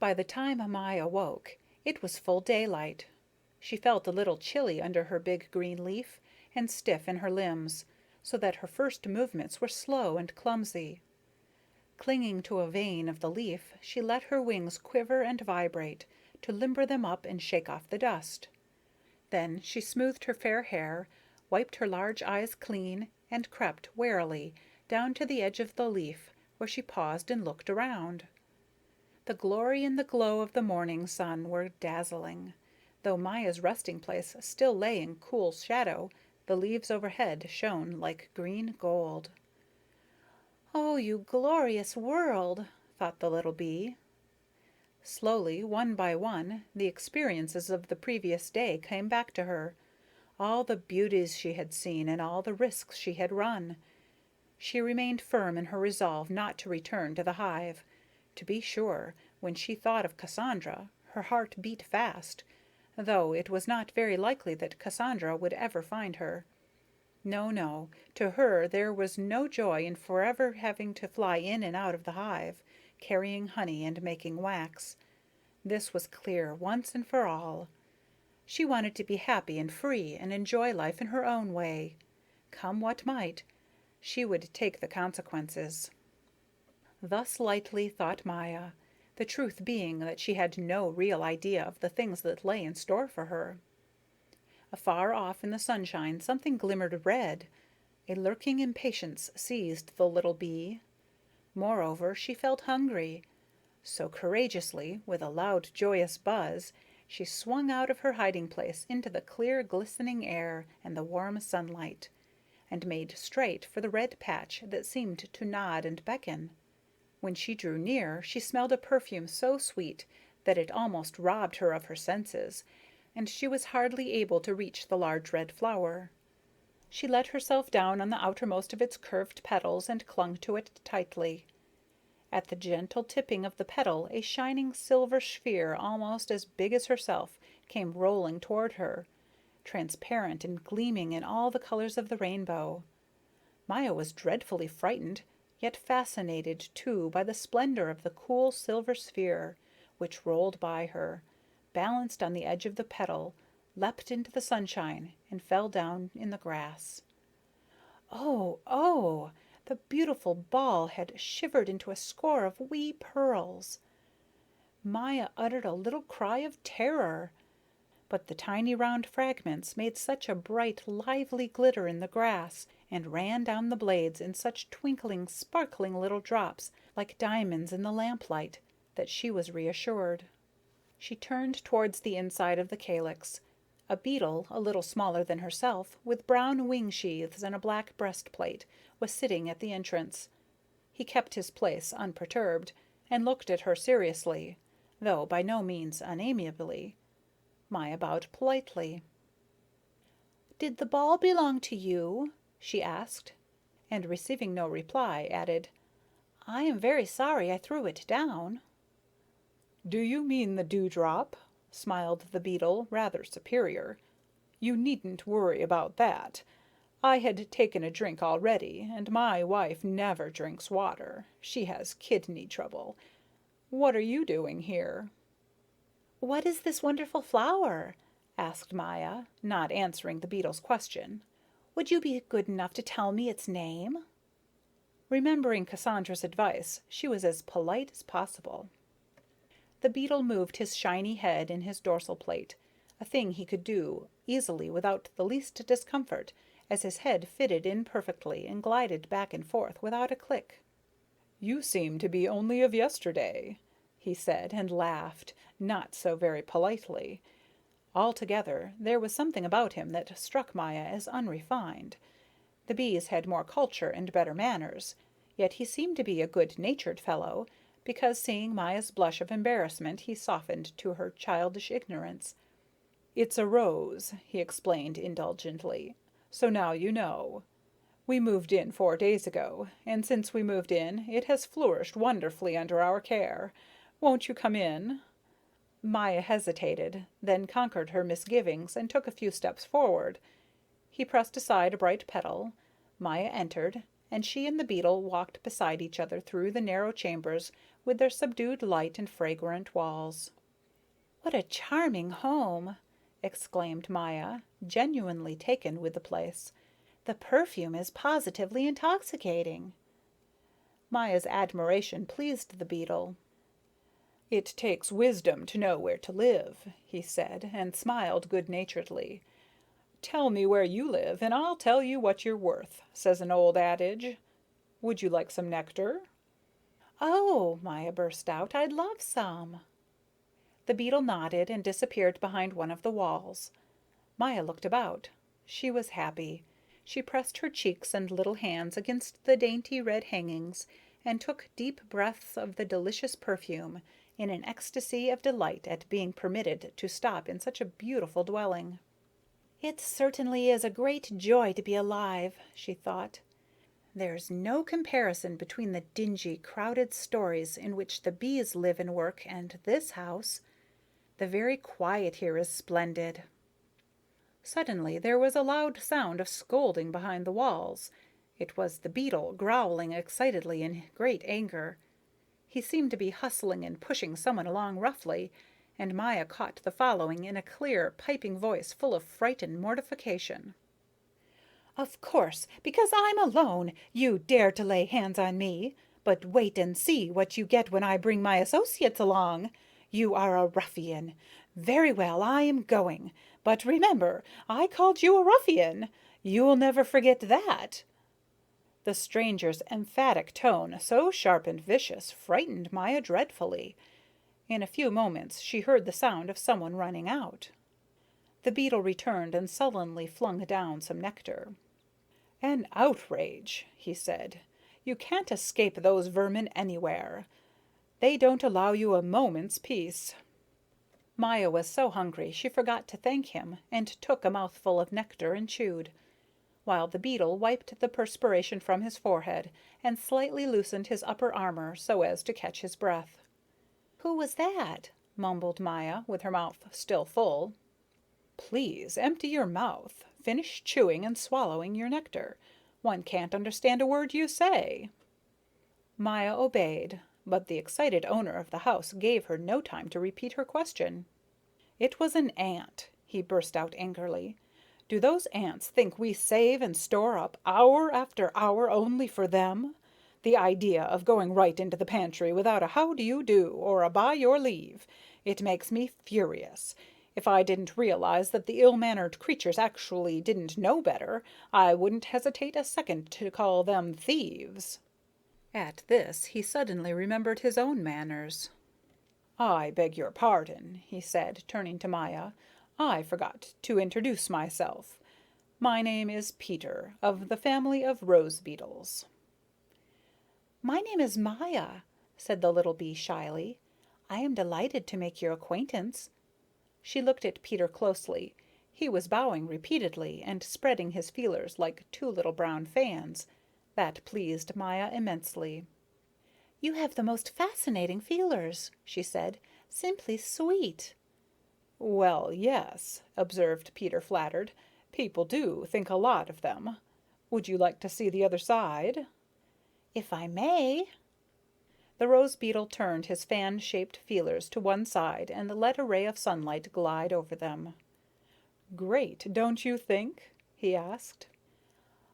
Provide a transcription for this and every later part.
By the time Maya woke, it was full daylight. She felt a little chilly under her big green leaf, and stiff in her limbs, so that her first movements were slow and clumsy. Clinging to a vein of the leaf, she let her wings quiver and vibrate, to limber them up and shake off the dust. Then she smoothed her fair hair, wiped her large eyes clean, and crept warily down to the edge of the leaf, where she paused and looked around. The glory and the glow of the morning sun were dazzling. Though Maya's resting place still lay in cool shadow, the leaves overhead shone like green gold. "Oh, you glorious world!" thought the little bee. Slowly, one by one, the experiences of the previous day came back to her, all the beauties she had seen and all the risks she had run. She remained firm in her resolve not to return to the hive. To be sure, when she thought of Cassandra, her heart beat fast, though it was not very likely that Cassandra would ever find her. No, no, to her there was no joy in forever having to fly in and out of the hive, carrying honey and making wax. This was clear once and for all. She wanted to be happy and free and enjoy life in her own way. Come what might, she would take the consequences. Thus lightly thought Maya, the truth being that she had no real idea of the things that lay in store for her. Afar off in the sunshine something glimmered red. A lurking impatience seized the little bee. Moreover, she felt hungry. So courageously, with a loud joyous buzz, she swung out of her hiding place into the clear glistening air and the warm sunlight, and made straight for the red patch that seemed to nod and beckon. When she drew near, she smelled a perfume so sweet that it almost robbed her of her senses, and she was hardly able to reach the large red flower. She let herself down on the outermost of its curved petals and clung to it tightly. At the gentle tipping of the petal a shining silver sphere almost as big as herself came rolling toward her, transparent and gleaming in all the colors of the rainbow. Maya was dreadfully frightened, yet fascinated too by the splendor of the cool silver sphere, which rolled by her, balanced on the edge of the petal, leapt into the sunshine, and fell down in the grass. Oh, oh! The beautiful ball had shivered into a score of wee pearls. Maya uttered a little cry of terror, but the tiny round fragments made such a bright, lively glitter in the grass, and ran down the blades in such twinkling, sparkling little drops like diamonds in the lamplight, that she was reassured. She turned towards the inside of the calyx. A beetle, a little smaller than herself, with brown wing sheaths and a black breastplate, was sitting at the entrance. He kept his place unperturbed, and looked at her seriously, though by no means unamiably. Maya bowed politely. "Did the ball belong to you?" she asked, and receiving no reply, added, "I am very sorry I threw it down." "Do you mean the dewdrop?" smiled the beetle, rather superior. "You needn't worry about that. I had taken a drink already, and my wife never drinks water. She has kidney trouble. What are you doing here?" "What is this wonderful flower?" asked Maya, not answering the beetle's question. "Would you be good enough to tell me its name?" Remembering Cassandra's advice, she was as polite as possible. The beetle moved his shiny head in his dorsal plate, a thing he could do easily without the least discomfort, as his head fitted in perfectly and glided back and forth without a click. "You seem to be only of yesterday," he said, and laughed, not so very politely. Altogether, there was something about him that struck Maya as unrefined. The bees had more culture and better manners, yet he seemed to be a good-natured fellow, because seeing Maya's blush of embarrassment he softened to her childish ignorance. "It's a rose," he explained indulgently, "so now you know. We moved in 4 days ago, and since we moved in it has flourished wonderfully under our care. Won't you come in?" Maya hesitated, then conquered her misgivings and took a few steps forward. He pressed aside a bright petal. Maya entered, and she and the beetle walked beside each other through the narrow chambers with their subdued light and fragrant walls. "What a charming home!" exclaimed Maya, genuinely taken with the place. "The perfume is positively intoxicating." Maya's admiration pleased the beetle. "It takes wisdom to know where to live," he said, and smiled good-naturedly. "Tell me where you live, and I'll tell you what you're worth, says an old adage. Would you like some nectar?" "Oh," Maya burst out, "I'd love some." The beetle nodded and disappeared behind one of the walls. Maya looked about. She was happy. She pressed her cheeks and little hands against the dainty red hangings and took deep breaths of the delicious perfume, in an ecstasy of delight at being permitted to stop in such a beautiful dwelling. "It certainly is a great joy to be alive," she thought. "There's no comparison between the dingy, crowded stories in which the bees live and work and this house. The very quiet here is splendid." Suddenly there was a loud sound of scolding behind the walls. It was the beetle, growling excitedly in great anger. He seemed to be hustling and pushing someone along roughly, and Maya caught the following in a clear, piping voice full of fright and mortification. "Of course, because I'm alone, you dare to lay hands on me. But wait and see what you get when I bring my associates along. You are a ruffian. Very well, I am going. But remember, I called you a ruffian. You'll never forget that." The stranger's emphatic tone, so sharp and vicious, frightened Maya dreadfully. In a few moments she heard the sound of someone running out. The beetle returned and sullenly flung down some nectar. "An outrage," he said. "You can't escape those vermin anywhere. They don't allow you a moment's peace." Maya was so hungry she forgot to thank him, and took a mouthful of nectar and chewed, while the beetle wiped the perspiration from his forehead and slightly loosened his upper armor so as to catch his breath. "Who was that?" mumbled Maya, with her mouth still full. "Please empty your mouth. Finish chewing and swallowing your nectar. One can't understand a word you say." Maya obeyed, but the excited owner of the house gave her no time to repeat her question. "It was an ant," he burst out angrily. "Do those ants think we save and store up hour after hour only for them? The idea of going right into the pantry without a how do you do or a by your leave. It makes me furious. If I didn't realize that the ill-mannered creatures actually didn't know better, I wouldn't hesitate a second to call them thieves." At this he suddenly remembered his own manners. "I beg your pardon," he said, turning to Maya. "I forgot to introduce myself. My name is Peter, of the family of rose beetles." "My name is Maya," said the little bee shyly. "I am delighted to make your acquaintance." She looked at Peter closely. He was bowing repeatedly and spreading his feelers like two little brown fans. That pleased Maya immensely. "You have the most fascinating feelers," she said. "Simply sweet." "Well, yes," observed Peter, flattered. "People do think a lot of them. Would you like to see the other side?" "If I may." The rose beetle turned his fan-shaped feelers to one side and let a ray of sunlight glide over them. "Great, don't you think?" he asked.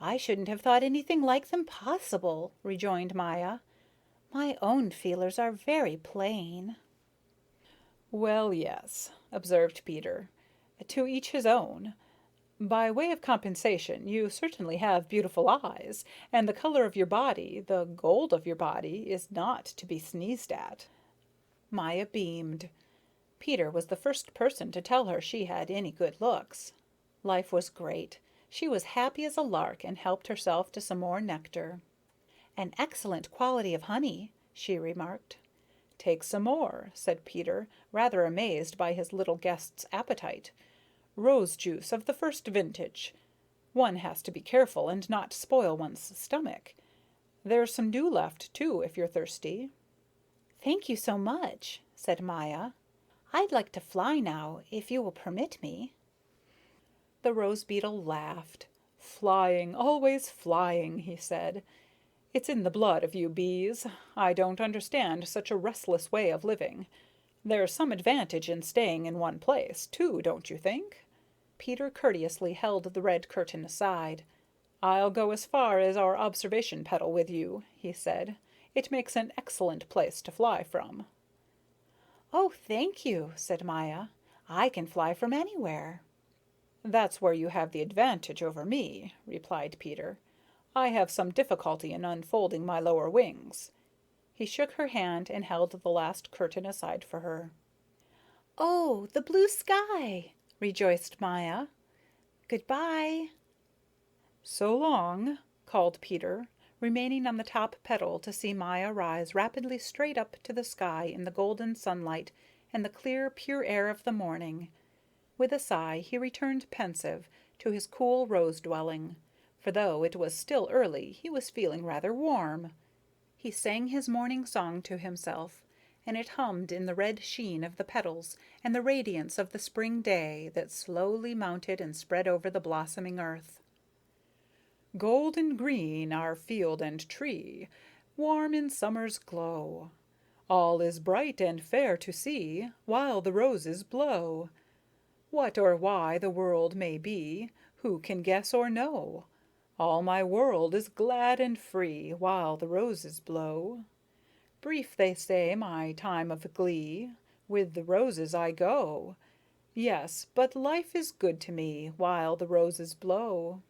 "I shouldn't have thought anything like them possible," rejoined Maya. "My own feelers are very plain." "Well, yes," observed Peter. "To each his own. By way of compensation, you certainly have beautiful eyes, and the color of your body, the gold of your body, is not to be sneezed at." Maya beamed. Peter was the first person to tell her she had any good looks. Life was great. She was happy as a lark and helped herself to some more nectar. "An excellent quality of honey," she remarked. "Take some more," said Peter, rather amazed by his little guest's appetite. "Rose juice of the first vintage. One has to be careful and not spoil one's stomach. There's some dew left, too, if you're thirsty." "Thank you so much," said Maya. "I'd like to fly now, if you will permit me." The rose beetle laughed. "Flying, always flying," he said. It's in the blood of you bees. I don't understand such a restless way of living. There's some advantage in staying in one place, too, don't you think?" Peter courteously held the red curtain aside. "I'll go as far as our observation petal with you," he said. "It makes an excellent place to fly from." "Oh, thank you," said Maya. "I can fly from anywhere." "That's where you have the advantage over me," replied Peter. "I have some difficulty in unfolding my lower wings." He shook her hand and held the last curtain aside for her. "Oh, the blue sky!" rejoiced Maya. "Goodbye." "So long," called Peter, remaining on the top petal to see Maya rise rapidly straight up to the sky in the golden sunlight and the clear, pure air of the morning. With a sigh he returned pensive to his cool rose dwelling, for though it was still early he was feeling rather warm. He sang his morning song to himself, and it hummed in the red sheen of the petals and the radiance of the spring day that slowly mounted and spread over the blossoming earth. "Golden green our field and tree, warm in summer's glow. All is bright and fair to see, while the roses blow. What or why the world may be, who can guess or know? All my world is glad and free, while the roses blow. Brief they say my time of glee, with the roses I go. Yes, but life is good to me, while the roses blow."